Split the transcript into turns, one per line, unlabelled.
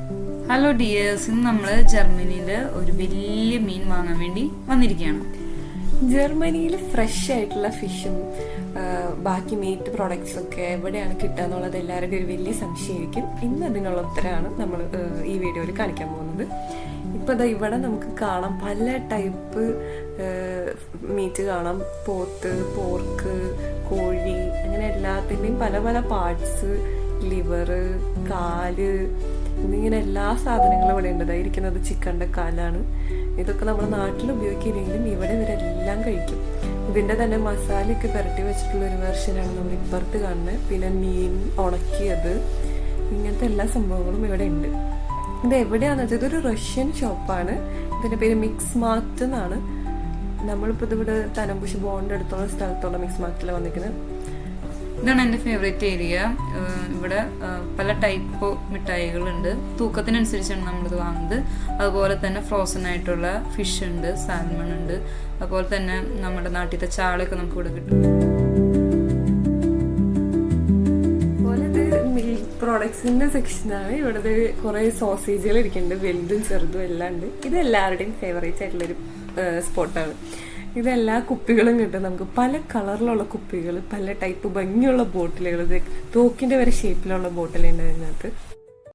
Hello dears, ഇന്ന് നമ്മൾ ജർമ്മനിയിൽ ഒരു വലിയ മീൻ വാങ്ങാൻ വേണ്ടി വന്നിരിക്കുകയാണ്.
ജർമ്മനിയിൽ ഫ്രഷ് ആയിട്ടുള്ള ഫിഷും ബാക്കി മീറ്റ് പ്രോഡക്ട്സ് ഒക്കെ എവിടെയാണ് കിട്ടുക എന്നുള്ളത് എല്ലാവരുടെയും ഒരു വലിയ സംശയമായിരിക്കും. ഇന്ന് അതിനുള്ള ഉത്തരമാണ് നമ്മൾ ഈ വീഡിയോയിൽ കാണിക്കാൻ പോകുന്നത്. ഇപ്പോൾ ഇതാ ഇവിടെ നമുക്ക് കാണാം, പല ടൈപ്പ് മീറ്റ് കാണാം. പോത്ത്, പോർക്ക്, കോഴി, അങ്ങനെ എല്ലാത്തിൻ്റെയും പല പല പാർട്സ്, ലിവറ്, കാല് എന്നിങ്ങനെ എല്ലാ സാധനങ്ങളും ഇവിടെ ഉണ്ട്. ഇരിക്കുന്നത് ചിക്കൻ്റെ കാലാണ്. ഇതൊക്കെ നമ്മുടെ നാട്ടിൽ ഉപയോഗിക്കില്ലെങ്കിലും ഇവിടെ ഇവരെല്ലാം കഴിക്കും. ഇതിൻ്റെ തന്നെ മസാലയൊക്കെ പുരട്ടി വെച്ചിട്ടുള്ള ഒരു വെർഷനാണ് നമ്മൾ ഇപ്പുറത്ത് കാണുന്നത്. പിന്നെ മീൻ ഉണക്കിയത്, ഇങ്ങനത്തെ എല്ലാ സംഭവങ്ങളും ഇവിടെ ഉണ്ട്. ഇത് എവിടെയാണെന്ന് വെച്ചാൽ ഇതൊരു റഷ്യൻ ഷോപ്പാണ്. ഇതിൻ്റെ പേര് മിക്സ് മാർട്ട് എന്നാണ്. നമ്മളിപ്പോൾ ഇതിവിടെ തലമ്പുഷി ബോണ്ട് അടുത്തുള്ള സ്ഥലത്തുള്ള മിക്സ് മാർട്ടിൽ വന്നിരിക്കുന്നത്.
ഇതാണ് എൻ്റെ ഫേവറേറ്റ് ഏരിയ. ഇവിടെ പല ടൈപ്പ് മിഠായികളുണ്ട്. തൂക്കത്തിനനുസരിച്ചാണ് നമ്മളിത് വാങ്ങുന്നത്. അതുപോലെ തന്നെ ഫ്രോസൺ ആയിട്ടുള്ള ഫിഷ് ഉണ്ട്, സാൽമൺ ഉണ്ട്. അതുപോലെ തന്നെ നമ്മുടെ നാട്ടിലത്തെ ചാളയൊക്കെ നമുക്ക് ഇവിടെ കിട്ടും.
അതുപോലെ ഇത് മിൽക്ക് പ്രോഡക്ട്സിന്റെ സെക്ഷനാണ്. ഇവിടെ കുറെ സോസേജുകൾ ഇരിക്കുന്നുണ്ട്, വലുതും ചെറുതും എല്ലാം ഉണ്ട്. ഇത് എല്ലാവരുടെയും ഫേവറേറ്റ് ആയിട്ടുള്ളൊരു സ്പോട്ടാണ്. ഇതെല്ലാ കുപ്പികളും കിട്ടും നമുക്ക്. പല കളറിലുള്ള കുപ്പികൾ, പല ടൈപ്പ് ഭംഗിയുള്ള ബോട്ടിലുകൾ, തോക്കിന്റെ വരെ ഷേപ്പിലുള്ള ബോട്ടിലുണ്ട് അതിനകത്ത്.